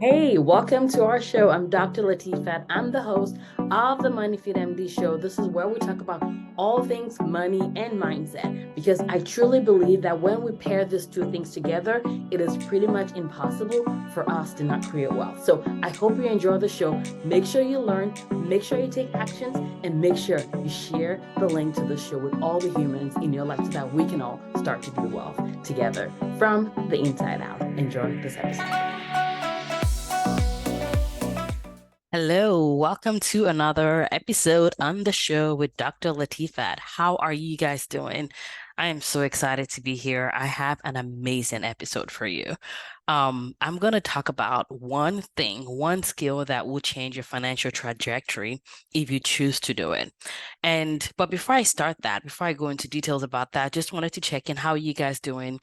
Hey, welcome to our show. I'm Dr. Latifat. I'm the host of the MoneyfitMD show. This is where we talk about all things money and mindset because I truly believe that when we pair these two things together, it is pretty much impossible for us to not create wealth. So I hope you enjoy the show. Make sure you learn, make sure you take actions, and make sure you share the link to the show with all the humans in your life so that we can all start to build wealth together from the inside out. Enjoy this episode. Hello, welcome to another episode on the show with Dr. Latifat. How are you guys doing? I am so excited to be here. I have an amazing episode for you. I'm going to talk about one thing, one skill that will change your financial trajectory if you choose to do it. But before I start that, before I go into details about that, just wanted to check in. How are you guys doing?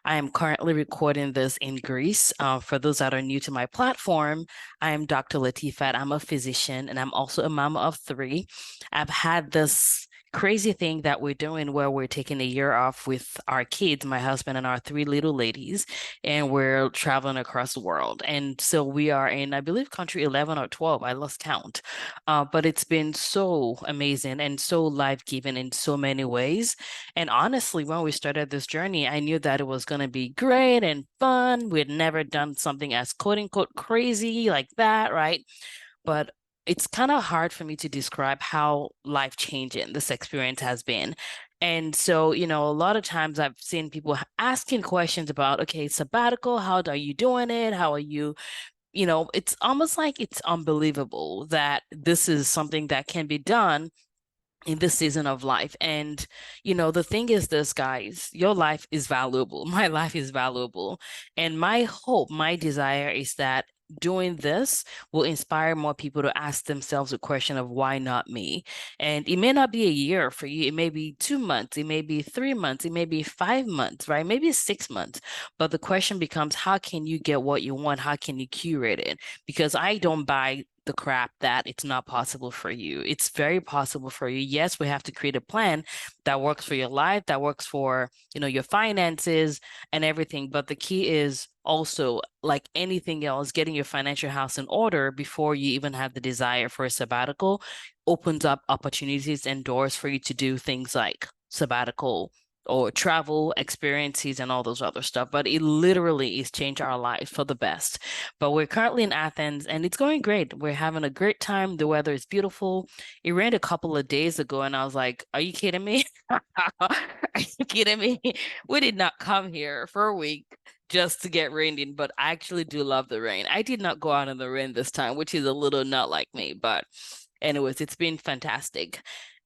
I am currently recording this in Greece. For those that are new to my platform, I am Dr. Latifat. I'm a physician and I'm also a mama of three. I've had this crazy thing that we're doing where we're taking a year off with our kids, my husband and our three little ladies, and we're traveling across the world. And so we are in, I believe, country 11 or 12. I lost count. But it's been so amazing and so life-giving in so many ways. And honestly, when we started this journey, I knew that it was going to be great and fun. We'd never done something as quote unquote crazy like that, right? But it's kind of hard for me to describe how life-changing this experience has been. And so, a lot of times I've seen people asking questions about, okay, sabbatical, how are you doing it? How are you? It's almost like it's unbelievable that this is something that can be done in this season of life. And, the thing is this, guys, your life is valuable. My life is valuable. And my hope, my desire is that doing this will inspire more people to ask themselves a question of why not me? And it may not be a year for you. It may be 2 months. It may be 3 months. It may be 5 months, right? Maybe 6 months. But the question becomes, how can you get what you want? How can you curate it? Because I don't buy the crap that it's not possible for you. It's very possible for you. Yes, we have to create a plan that works for your life, that works for, your finances and everything. But the key is also, like anything else, getting your financial house in order before you even have the desire for a sabbatical opens up opportunities and doors for you to do things like sabbatical or travel experiences and all those other stuff. But it literally is changed our lives for the best. But we're currently in Athens and it's going great. We're having a great time. The weather is beautiful. It rained a couple of days ago and I was like, are you kidding me? Are you kidding me? We did not come here for a week just to get rained in, but I actually do love the rain. I did not go out in the rain this time, which is a little not like me, but anyways, it's been fantastic.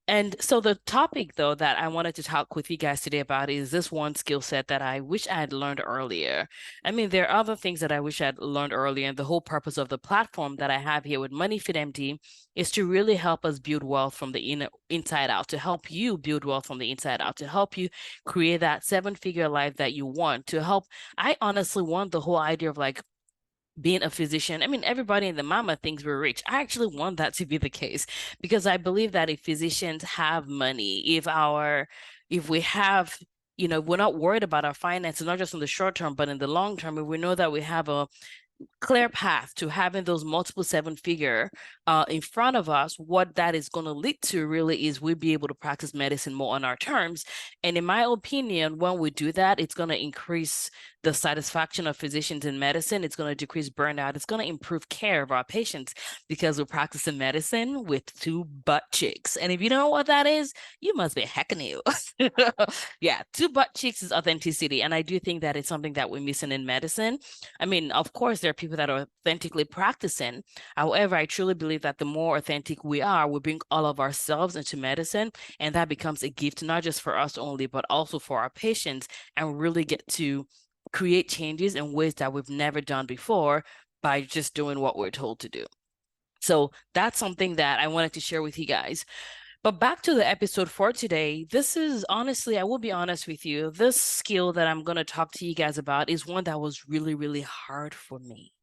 And so the topic though that I wanted to talk with you guys today about is this one skill set that I wish I had learned earlier. I mean, there are other things that I wish I'd learned earlier, and the whole purpose of the platform that I have here with MoneyfitMD is to really help us build wealth from the inside out, to help you build wealth from the inside out, to help you create that seven-figure life that you want, to help. I honestly want the whole idea of like being a physician. I mean, everybody in the mama thinks we're rich. I actually want that to be the case because I believe that if physicians have money, if we have, we're not worried about our finances, not just in the short term, but in the long term, if we know that we have a clear path to having those multiple seven figure in front of us, what that is going to lead to really is we'll be able to practice medicine more on our terms. And in my opinion, when we do that, it's going to increase the satisfaction of physicians in medicine. It's going to decrease burnout. It's going to improve care of our patients because we're practicing medicine with two butt cheeks. And if you don't know what that is, you must be hacking you. Yeah, two butt cheeks is authenticity. And I do think that it's something that we're missing in medicine. I mean, of course, there are people that are authentically practicing. However, I truly believe that the more authentic we are, we bring all of ourselves into medicine, and that becomes a gift, not just for us only, but also for our patients, and really get to create changes in ways that we've never done before by just doing what we're told to do. So that's something that I wanted to share with you guys. But back to the episode for today, this is honestly, I will be honest with you, this skill that I'm going to talk to you guys about is one that was really, really hard for me.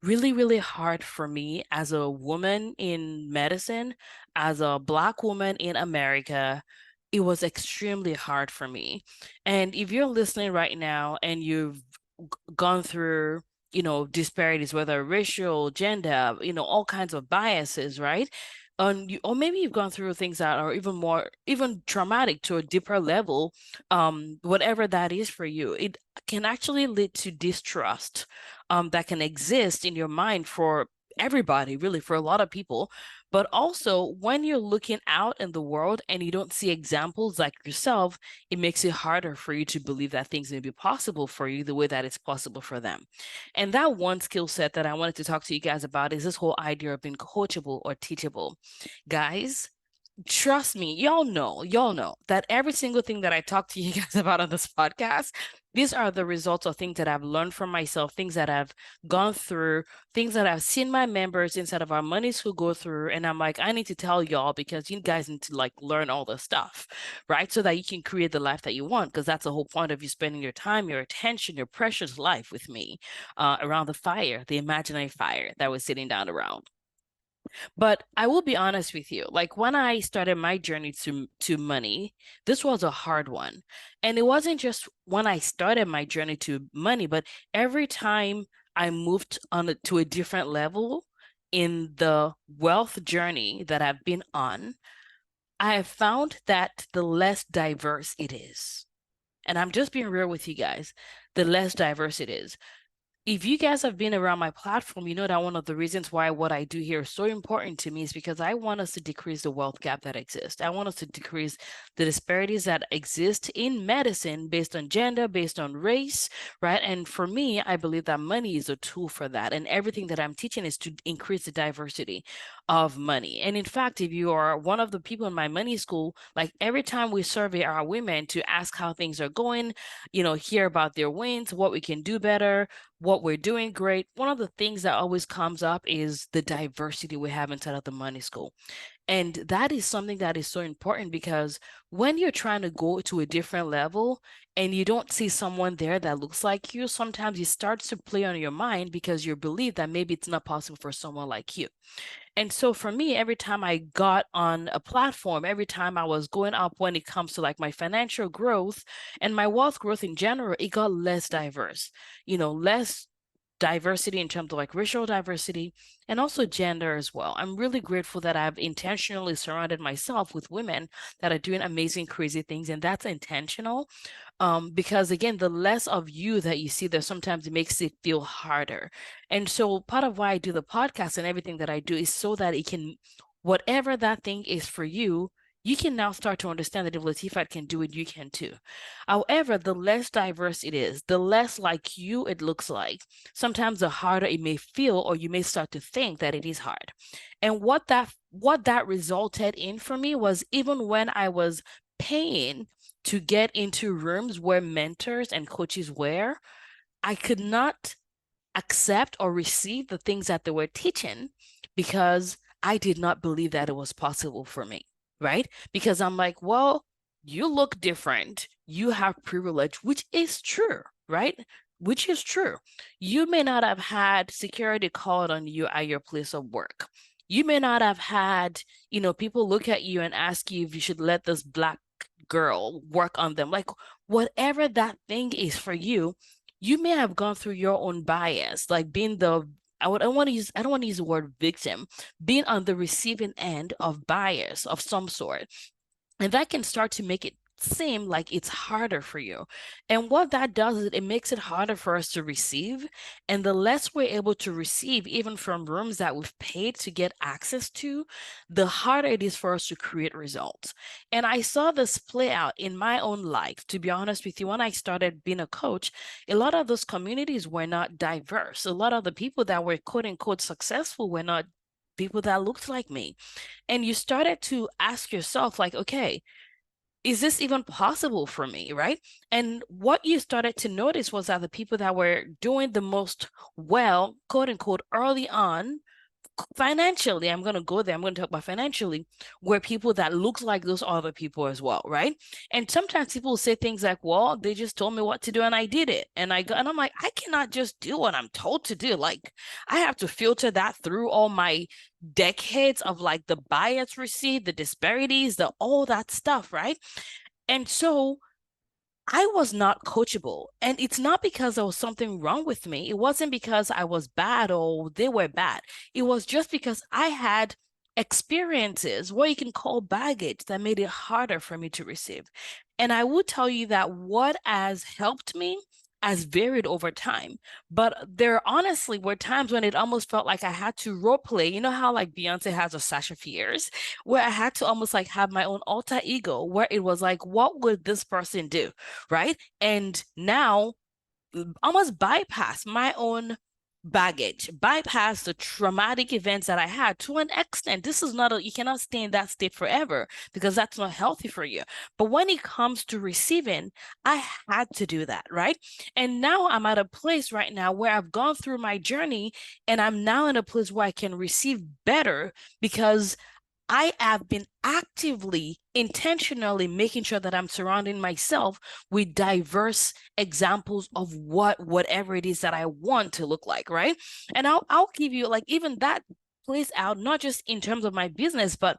Really, really hard for me as a woman in medicine, as a Black woman in America. It was extremely hard for me. And if you're listening right now and you've gone through disparities, whether racial, gender, all kinds of biases, right? Or maybe you've gone through things that are even traumatic to a deeper level, whatever that is for you, it can actually lead to distrust, that can exist in your mind for everybody, really, for a lot of people. But also, when you're looking out in the world and you don't see examples like yourself, it makes it harder for you to believe that things may be possible for you the way that it's possible for them. And that one skill set that I wanted to talk to you guys about is this whole idea of being coachable or teachable. Guys, trust me, y'all know that every single thing that I talk to you guys about on this podcast, these are the results of things that I've learned from myself, things that I've gone through, things that I've seen my members inside of our money school go through. And I'm like, I need to tell y'all because you guys need to like learn all this stuff, right? So that you can create the life that you want, because that's the whole point of you spending your time, your attention, your precious life with me, around the fire, the imaginary fire that we're sitting down around. But I will be honest with you, like when I started my journey to money, this was a hard one. And it wasn't just when I started my journey to money, but every time I moved to a different level in the wealth journey that I've been on, I have found that the less diverse it is. And I'm just being real with you guys, the less diverse it is. If you guys have been around my platform, you know that one of the reasons why what I do here is so important to me is because I want us to decrease the wealth gap that exists. I want us to decrease the disparities that exist in medicine based on gender, based on race, right? And for me, I believe that money is a tool for that. And everything that I'm teaching is to increase the diversity of money. And in fact, if you are one of the people in my money school, like every time we survey our women to ask how things are going, hear about their wins, what we can do better, what we're doing great. One of the things that always comes up is the diversity we have inside of the money school. And that is something that is so important because when you're trying to go to a different level and you don't see someone there that looks like you, sometimes you start to play on your mind because you believe that maybe it's not possible for someone like you. And so for me, every time I got on a platform, every time I was going up when it comes to like my financial growth and my wealth growth in general, it got less diverse, less diversity in terms of like racial diversity and also gender as well. I'm really grateful that I've intentionally surrounded myself with women that are doing amazing, crazy things, and that's intentional. Because again, the less of you that you see there, sometimes it makes it feel harder. And so part of why I do the podcast and everything that I do is so that it can, whatever that thing is for you, you can now start to understand that if Latifat can do it, you can too. However, the less diverse it is, the less like you it looks like, sometimes the harder it may feel, or you may start to think that it is hard. And what that resulted in for me was even when I was paying to get into rooms where mentors and coaches were, I could not accept or receive the things that they were teaching because I did not believe that it was possible for me, right? Because I'm like, well, you look different. You have privilege, which is true, right? Which is true. You may not have had security called on you at your place of work. You may not have had, people look at you and ask you if you should let this Black girl work on them. Like, whatever that thing is for you, you may have gone through your own bias, like being I don't want to use the word victim, being on the receiving end of bias of some sort. And that can start to make it seem like it's harder for you. And what that does is it makes it harder for us to receive. And the less we're able to receive, even from rooms that we've paid to get access to, the harder it is for us to create results. And I saw this play out in my own life. To be honest with you, when I started being a coach, a lot of those communities were not diverse. A lot of the people that were quote unquote successful were not people that looked like me. And you started to ask yourself, like, okay, is this even possible for me, right? And what you started to notice was that the people that were doing the most well, quote unquote, early on, financially, I'm going to go there, I'm going to talk about financially, were people that looked like those other people as well, right? And sometimes people say things like, well, they just told me what to do and I did it. And I'm like, I cannot just do what I'm told to do. Like, I have to filter that through all my decades of like the bias received, the disparities, the all that stuff, right? And so I was not coachable. And it's not because there was something wrong with me. It wasn't because I was bad or they were bad. It was just because I had experiences, what you can call baggage, that made it harder for me to receive. And I would tell you that what has helped me has varied over time. But there honestly were times when it almost felt like I had to role play. You know how like Beyonce has a Sasha Fierce, where I had to almost like have my own alter ego, where it was like, what would this person do? Right. And now almost bypass my own baggage, bypass the traumatic events that I had to an extent. This is not you cannot stay in that state forever because that's not healthy for you. But when it comes to receiving, I had to do that, right? And now I'm at a place right now where I've gone through my journey and I'm now in a place where I can receive better because I have been actively, intentionally making sure that I'm surrounding myself with diverse examples of whatever it is that I want to look like, right? And I'll give you like even that plays out not just in terms of my business, but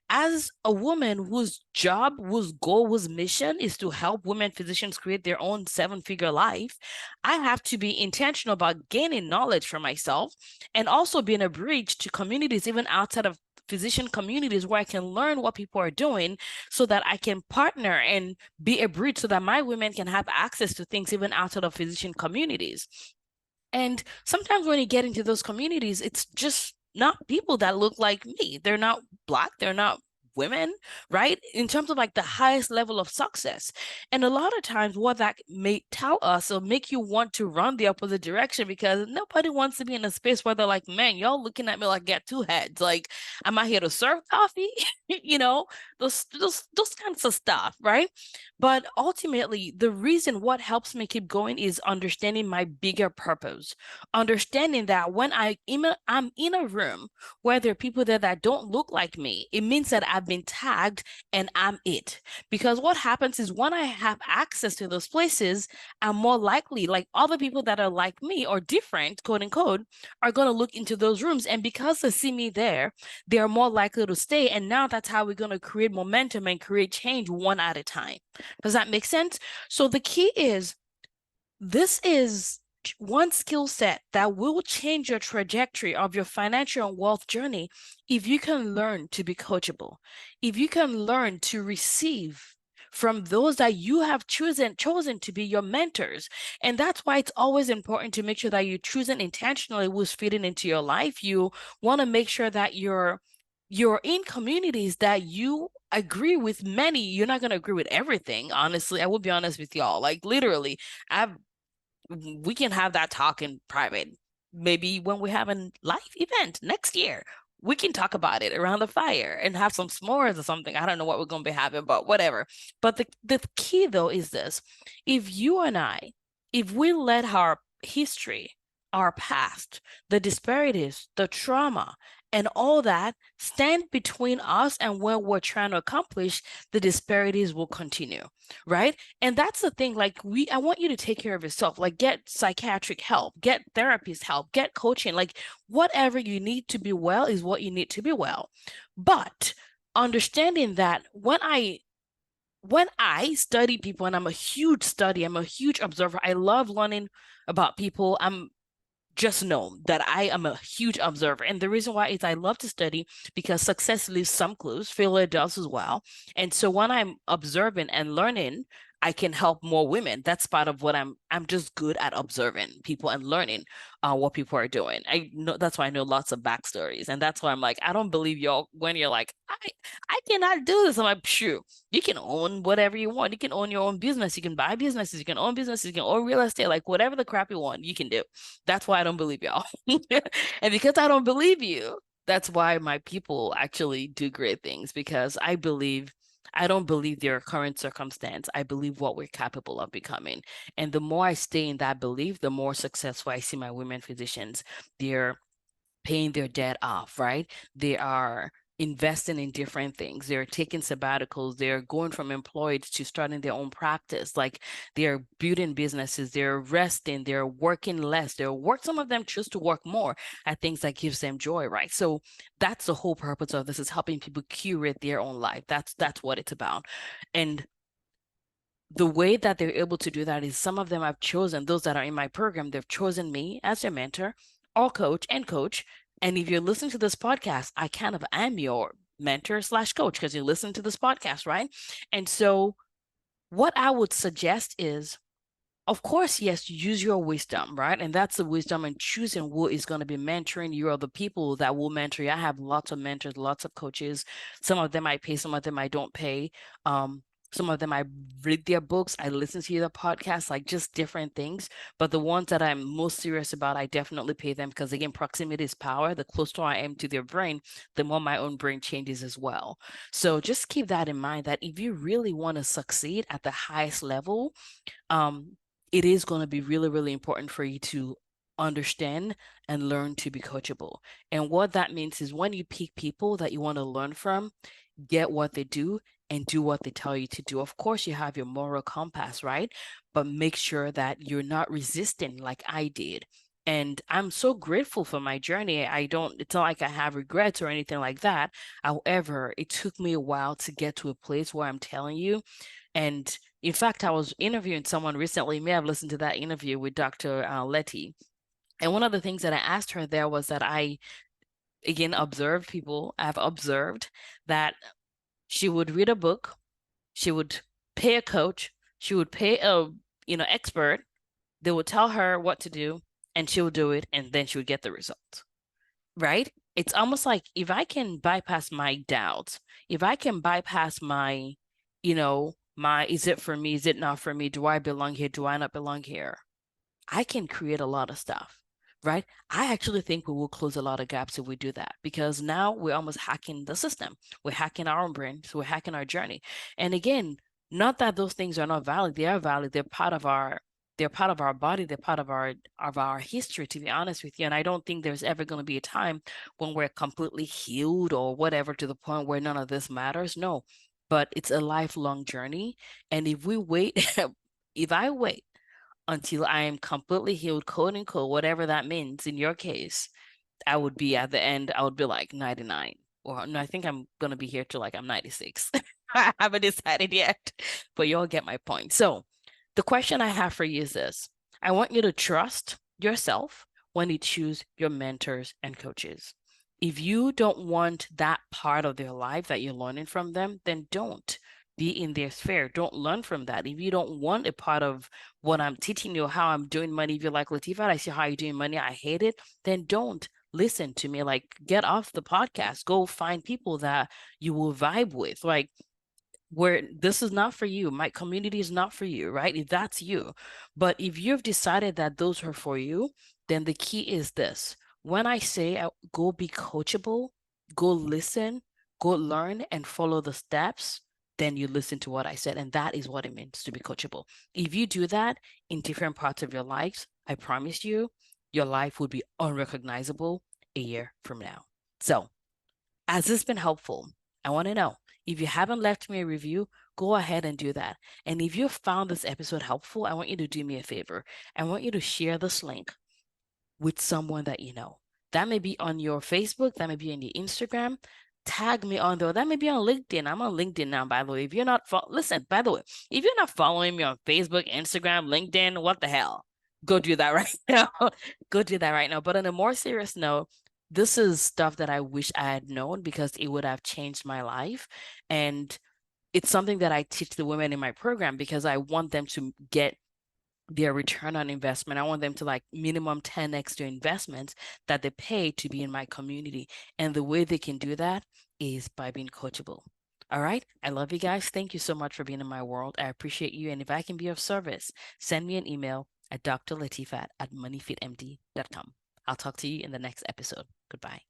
as a woman whose job, whose goal, whose mission is to help women physicians create their own seven-figure life, I have to be intentional about gaining knowledge for myself and also being a bridge to communities, even outside of physician communities, where I can learn what people are doing so that I can partner and be a bridge so that my women can have access to things even outside of physician communities. And sometimes when you get into those communities, it's just not people that look like me. They're not Black, they're not women, right? In terms of like the highest level of success. And a lot of times, what that may tell us or make you want to run the opposite direction because nobody wants to be in a space where they're like, man, y'all looking at me like I got two heads. Like, am I here to serve coffee? You know, those kinds of stuff, right? But ultimately, the reason what helps me keep going is understanding my bigger purpose. Understanding that when I'm in a room where there are people there that don't look like me, it means that I've been tagged and I'm it. Because what happens is when I have access to those places, I'm more likely, like other people that are like me or different, quote unquote, are going to look into those rooms. And because they see me there, they're more likely to stay. And now that's how we're going to create momentum and create change one at a time. Does that make sense? So the key is this is one skill set that will change your trajectory of your financial and wealth journey if you can learn to be coachable, if you can learn to receive from those that you have chosen to be your mentors. And that's why it's always important to make sure that you're choosing intentionally who's fitting into your life. You want to make sure that you're in communities that you agree with many. You're not going to agree with everything. Honestly, I will be honest with y'all. Like literally, I've we can have that talk in private. Maybe when we have a live event next year, we can talk about it around the fire and have some s'mores or something. I don't know what we're going to be having, but whatever. But the key though is this. If you and I, if we let our history, our past, the disparities, the trauma, and all that stand between us and what we're trying to accomplish, the disparities will continue, right? And that's the thing, like I want you to take care of yourself, like get psychiatric help, get therapist help, get coaching, like whatever you need to be well is what you need to be well. But understanding that when I study people, and I'm a huge study, I'm a huge observer. I love learning about people. I'm just know that I am a huge observer. And the reason why is I love to study because success leaves some clues, failure does as well. And so when I'm observing and learning, I can help more women. That's part of what I'm just good at observing people and learning what people are doing. I know that's why I know lots of backstories. And that's why I'm like, I don't believe y'all when you're like, I cannot do this. I'm like, sure, you can own whatever you want. You can own your own business. You can buy businesses. You can own businesses. You can own real estate, like whatever the crap you want, you can do. That's why I don't believe y'all. And because I don't believe you, that's why my people actually do great things because I don't believe their current circumstance. I believe what we're capable of becoming. And the more I stay in that belief, the more successful I see my women physicians. They're paying their debt off, right? They are investing in different things. They're taking sabbaticals. They're going from employed to starting their own practice. Like they're building businesses. They're resting. They're working less. Some of them choose to work more at things that gives them joy, right? So that's the whole purpose of this is helping people curate their own life. That's what it's about. And the way that they're able to do that is some of them I've chosen, those that are in my program, they've chosen me as their mentor or coach and coach. And if you're listening to this podcast, I kind of am your mentor slash coach because you listen to this podcast, right? And so what I would suggest is, of course, yes, use your wisdom, right? And that's the wisdom in choosing who is going to be mentoring you or the people that will mentor you. I have lots of mentors, lots of coaches. Some of them I pay, some of them I don't pay. Um, some of them I read their books, I listen to their podcasts, like just different things. But the ones that I'm most serious about, I definitely pay them because again, proximity is power. The closer I am to their brain, the more my own brain changes as well. So just keep that in mind that if you really want to succeed at the highest level, um, it is going to be really, really important for you to understand and learn to be coachable. And what that means is when you pick people that you want to learn from, get what they do and do what they tell you to do. Of course, you have your moral compass, right? But make sure that you're not resisting like I did. And I'm so grateful for my journey. It's not like I have regrets or anything like that. However, it took me a while to get to a place where I'm telling you, and in fact, I was interviewing someone recently. You may have listened to that interview with Dr. Letty. And one of the things that I asked her there was that I, again, observed people. I've observed that she would read a book, she would pay a coach, she would pay a, expert. They would tell her what to do, and she would do it, and then she would get the result. Right? It's almost like if I can bypass my doubts, if I can bypass my, my is it for me, is it not for me, do I belong here, do I not belong here? I can create a lot of stuff, right? I actually think we will close a lot of gaps if we do that because now we're almost hacking the system. We're hacking our own brain, so we're hacking our journey. And again, not that those things are not valid. They are valid. They're part of our body. They're part of our history, to be honest with you. And I don't think there's ever going to be a time when we're completely healed or whatever to the point where none of this matters. No, but it's a lifelong journey. And if we wait, if I wait until I am completely healed, quote unquote, whatever that means in your case, I would be at the end, I would be like 99. Or no, I think I'm gonna be here till like I'm 96. I haven't decided yet, but you'll get my point. So the question I have for you is this. I want you to trust yourself when you choose your mentors and coaches. If you don't want that part of their life that you're learning from them, then don't be in their sphere. Don't learn from that. If you don't want a part of what I'm teaching you, how I'm doing money, if you're like, Latifa, I see how you're doing money, I hate it, then don't listen to me. Like, get off the podcast. Go find people that you will vibe with. Like, where this is not for you, my community is not for you, right? If that's you. But if you've decided that those are for you, then the key is this. When I say go be coachable, go listen, go learn and follow the steps, then you listen to what I said. And that is what it means to be coachable. If you do that in different parts of your lives, I promise you, your life would be unrecognizable a year from now. So, has this been helpful? I want to know. If you haven't left me a review, go ahead and do that. And if you found this episode helpful, I want you to do me a favor. I want you to share this link with someone that you know. That may be on your Facebook, that may be on your Instagram. Tag me on there. That may be on LinkedIn. I'm on LinkedIn now, by the way. If you're not, listen, by the way, if you're not following me on Facebook, Instagram, LinkedIn, what the hell? Go do that right now. Go do that right now. But on a more serious note, this is stuff that I wish I had known because it would have changed my life. And it's something that I teach the women in my program because I want them to get their return on investment. I want them to like minimum 10x their investments that they pay to be in my community. And the way they can do that is by being coachable. All right. I love you guys. Thank you so much for being in my world. I appreciate you. And if I can be of service, send me an email at drlatifat@moneyfitmd.com. I'll talk to you in the next episode. Goodbye.